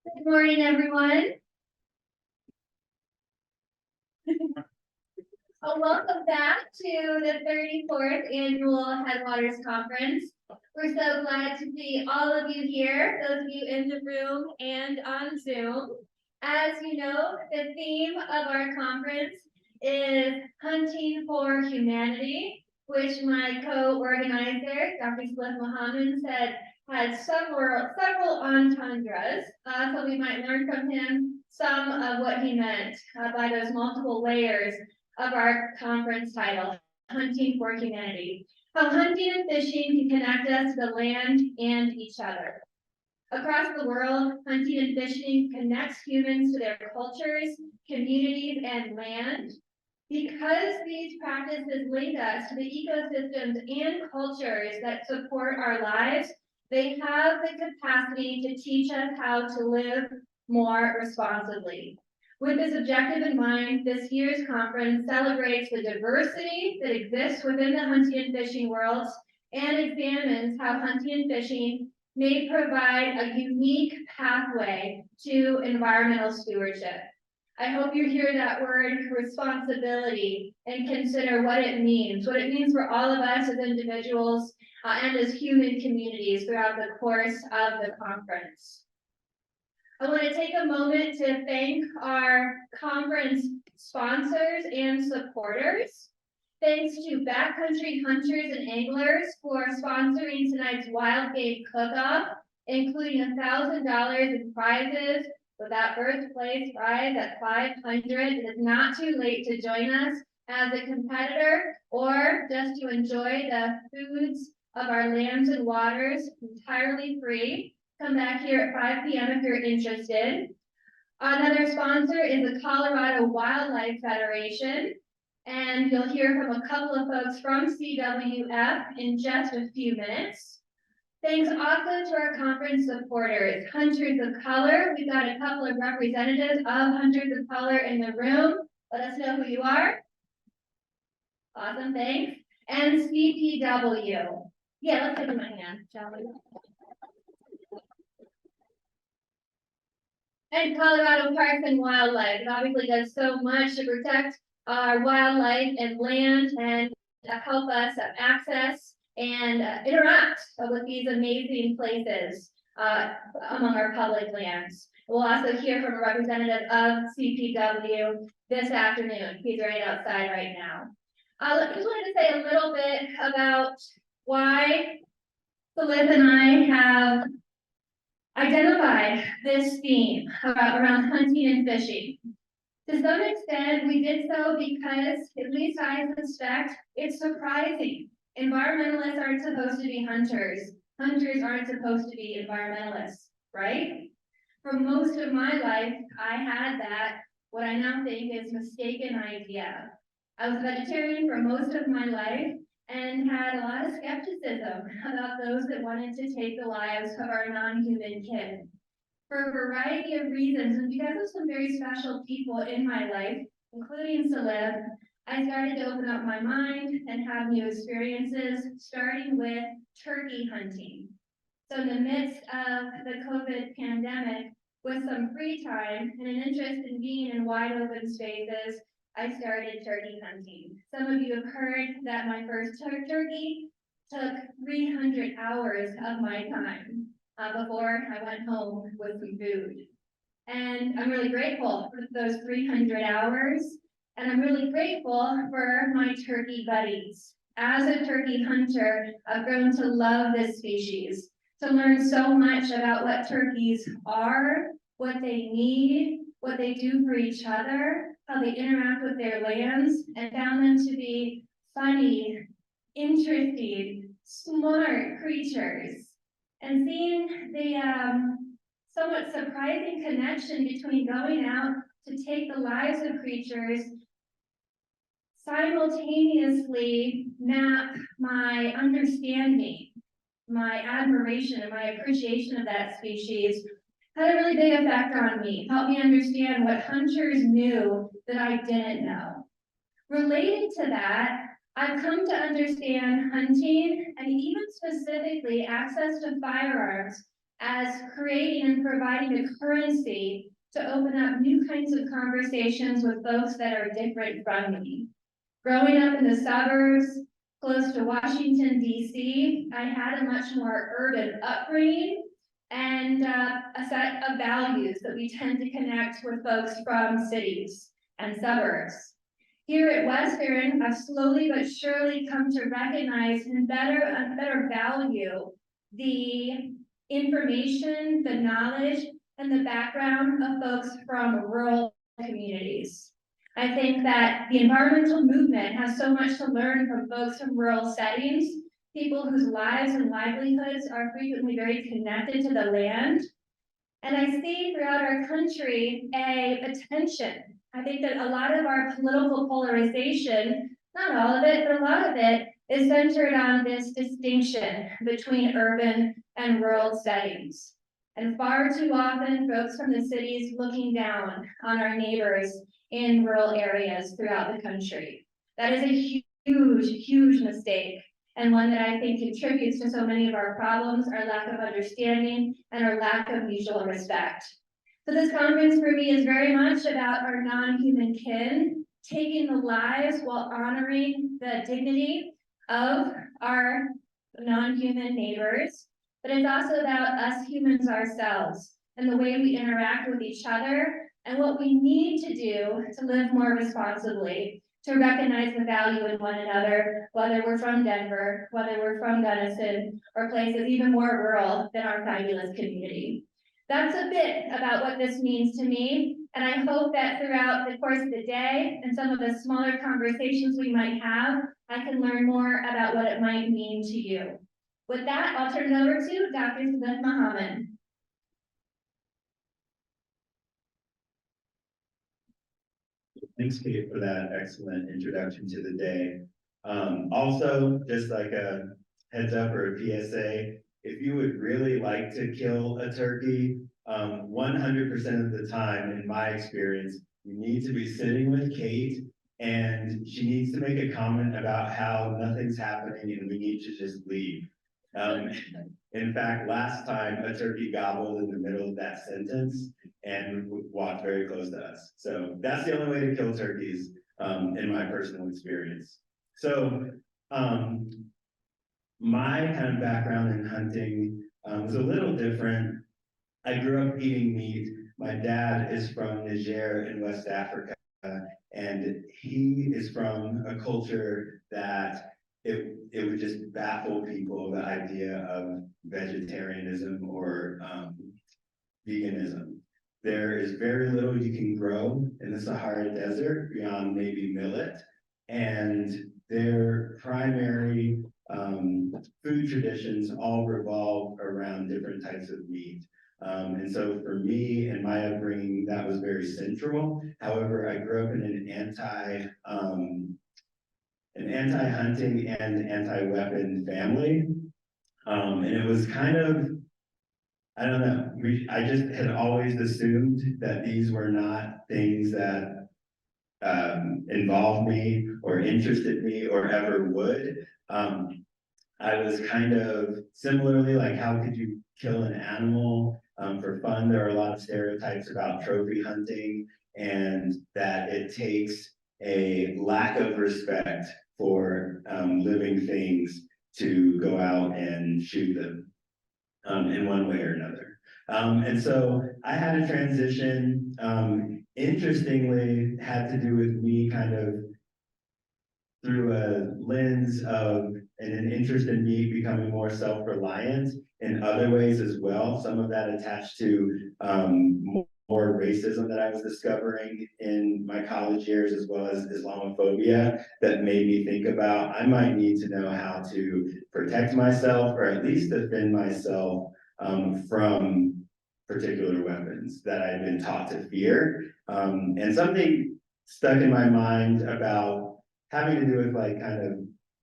Good morning, everyone. Welcome back to the 34th Annual Headwaters Conference. We're so glad to see all of you here, those of you in the room and on Zoom. As you know, the theme of our conference is Hunting for Humanity, which my co-organizer, Dr. Salif Mohammed, said had several entendres, so we might learn from him some of what he meant by those multiple layers of our conference title, Hunting for Humanity. How hunting and fishing can connect us to the land and each other. Across the world, hunting and fishing connects humans to their cultures, communities, and land. Because these practices link us to the ecosystems and cultures that support our lives, they have the capacity to teach us how to live more responsibly. With this objective in mind, this year's conference celebrates the diversity that exists within the hunting and fishing worlds and examines how hunting and fishing may provide a unique pathway to environmental stewardship. I hope you hear that word responsibility and consider what it means for all of us as individuals and as human communities throughout the course of the conference. I want to take a moment to thank our conference sponsors and supporters. Thanks to Backcountry Hunters and Anglers for sponsoring tonight's Wild Game Cook-Off, including $1,000 in prizes with that first place prize at $500. It is not too late to join us as a competitor or just to enjoy the foods of our lands and waters entirely free. Come back here at 5 p.m. if you're interested. Another sponsor is the Colorado Wildlife Federation, and you'll hear from a couple of folks from CWF in just a few minutes. Thanks also to our conference supporters, Hunters of Color. We've got a couple of representatives of Hunters of Color in the room. Let us know who you are. Awesome, thanks. And CPW. Yeah, let's give them a hand, shall we? And Colorado Parks and Wildlife. It obviously does so much to protect our wildlife and land and help us access and interact with these amazing places among our public lands. We'll also hear from a representative of CPW this afternoon. He's right outside right now. I just wanted to say a little bit about why Salif and I have identified this theme around hunting and fishing. To some extent, we did so because, at least I suspect, it's surprising. Environmentalists aren't supposed to be hunters. Hunters aren't supposed to be environmentalists, right? For most of my life, I had that, what I now think is mistaken idea. I was a vegetarian for most of my life and had a lot of skepticism about those that wanted to take the lives of our non-human kin. For a variety of reasons, and because of some very special people in my life, including Salif, I started to open up my mind and have new experiences, starting with turkey hunting. So in the midst of the COVID pandemic, with some free time and an interest in being in wide open spaces, I started turkey hunting. Some of you have heard that my first turkey took 300 hours of my time before I went home with some food. And I'm really grateful for those 300 hours. And I'm really grateful for my turkey buddies. As a turkey hunter, I've grown to love this species, to learn so much about what turkeys are, what they need, what they do for each other, how they interact with their lands, and found them to be funny, interesting, smart creatures. And seeing the somewhat surprising connection between going out to take the lives of creatures simultaneously map my understanding, my admiration, and my appreciation of that species had a really big effect on me, helped me understand what hunters knew that I didn't know. Related to that, I've come to understand hunting and even specifically access to firearms as creating and providing a currency to open up new kinds of conversations with folks that are different from me. Growing up in the suburbs, close to Washington, D.C., I had a much more urban upbringing and a set of values that we tend to connect with folks from cities and suburbs. Here at Western, I've slowly but surely come to recognize and better value the information, the knowledge, and the background of folks from rural communities. I think that the environmental movement has so much to learn from folks from rural settings, people whose lives and livelihoods are frequently very connected to the land. And I see throughout our country a tension. I think that a lot of our political polarization, not all of it, but a lot of it, is centered on this distinction between urban and rural settings. And far too often, folks from the cities looking down on our neighbors in rural areas throughout the country. That is a huge, huge mistake, and one that I think contributes to so many of our problems, our lack of understanding, and our lack of mutual respect. So this conference for me is very much about our non-human kin, taking the lives while honoring the dignity of our non-human neighbors, but it's also about us humans ourselves and the way we interact with each other and what we need to do to live more responsibly, to recognize the value in one another, whether we're from Denver, whether we're from Denison, or places even more rural than our fabulous community. That's a bit about what this means to me, and I hope that throughout the course of the day and some of the smaller conversations we might have, I can learn more about what it might mean to you. With that, I'll turn it over to Dr. Smith Muhammad. Thanks, Kate, for that excellent introduction to the day. Also, just like a heads up or a PSA, if you would really like to kill a turkey, 100% of the time, in my experience, you need to be sitting with Kate and she needs to make a comment about how nothing's happening and we need to just leave. In fact, last time a turkey gobbled in the middle of that sentence and walked very close to us. So that's the only way to kill turkeys, in my personal experience. So my kind of background in hunting was a little different. I grew up eating meat. My dad is from Niger in West Africa, and he is from a culture that it would just baffle people, the idea of vegetarianism or veganism. There is very little you can grow in the Sahara Desert beyond maybe millet, and their primary food traditions all revolve around different types of meat. And so for me and my upbringing, that was very central. However, I grew up in an anti-hunting and anti-weapon family. And it was kind of, I don't know, I just had always assumed that these were not things that involved me or interested me or ever would. I was kind of similarly like, how could you kill an animal for fun? There are a lot of stereotypes about trophy hunting and that it takes a lack of respect for living things to go out and shoot them in one way or another. And so I had a transition, interestingly, had to do with me kind of through a lens of an interest in me becoming more self-reliant in other ways as well. Some of that attached to more racism that I was discovering in my college years, as well as Islamophobia, that made me think about, I might need to know how to protect myself or at least defend myself from particular weapons that I've been taught to fear. And something stuck in my mind about having to do with like kind of,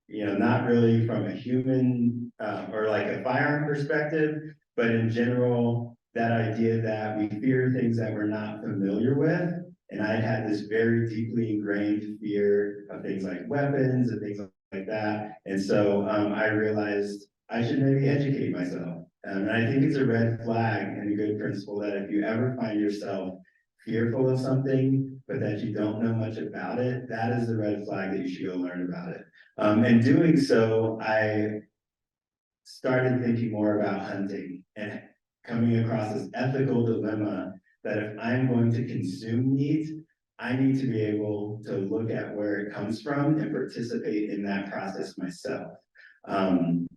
you know, not really from a human or like a firearm perspective, but in general, that idea that we fear things that we're not familiar with. And I had this very deeply ingrained fear of things like weapons and things like that. And so I realized I should maybe educate myself. And I think it's a red flag and a good principle that if you ever find yourself fearful of something, but that you don't know much about it, that is the red flag that you should go learn about it. And doing so, I started thinking more about hunting and coming across this ethical dilemma that if I'm going to consume meat, I need to be able to look at where it comes from and participate in that process myself. Um,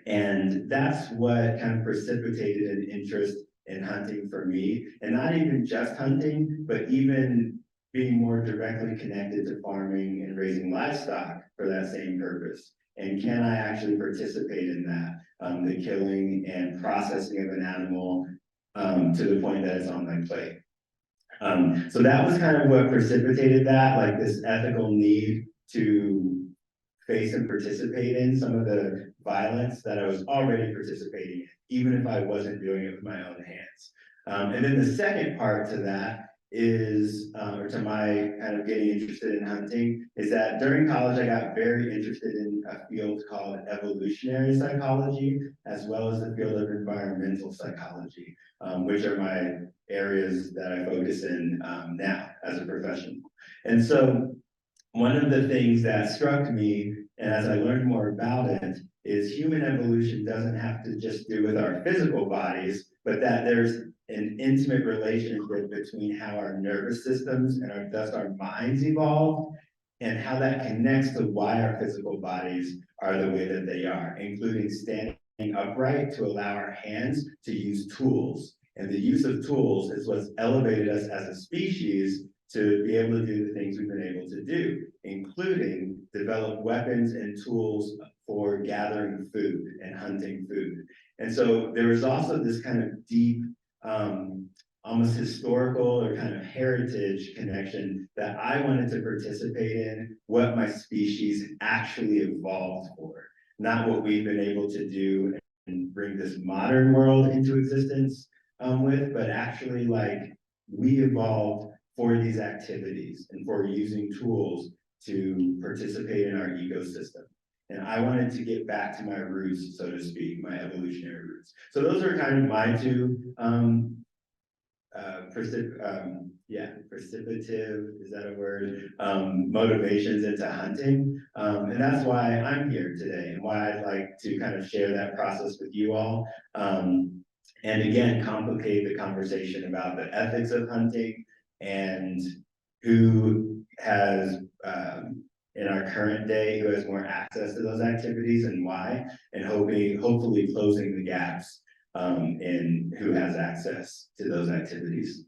and that's what kind of precipitated an interest in hunting for me, and not even just hunting, but even being more directly connected to farming and raising livestock for that same purpose. And can I actually participate in that? The killing and processing of an animal to the point that it's on my plate. So that was kind of what precipitated that, like this ethical need to face and participate in some of the violence that I was already participating in, even if I wasn't doing it with my own hands. And then the second part to that is, or to my kind of getting interested in hunting, is that during college I got very interested in a field called evolutionary psychology, as well as the field of environmental psychology, which are my areas that I focus in now as a professional. And so one of the things that struck me, and as I learned more about it, is human evolution doesn't have to just do with our physical bodies, but that there's an intimate relationship between how our nervous systems and thus our minds evolved, and how that connects to why our physical bodies are the way that they are, including standing upright to allow our hands to use tools. And the use of tools is what's elevated us as a species to be able to do the things we've been able to do, including develop weapons and tools for gathering food and hunting food. And so there was also this kind of deep, almost historical or kind of heritage connection that I wanted to participate in, what my species actually evolved for, not what we've been able to do and bring this modern world into existence with, but actually like we evolved for these activities and for using tools to participate in our ecosystem. And I wanted to get back to my roots, so to speak, my evolutionary roots. So those are kind of my two precipitative, is that a word? Motivations into hunting. And that's why I'm here today and why I'd like to kind of share that process with you all. And again, complicate the conversation about the ethics of hunting and who has, in our current day, who has more access to those activities and why, and hopefully closing the gaps in who has access to those activities.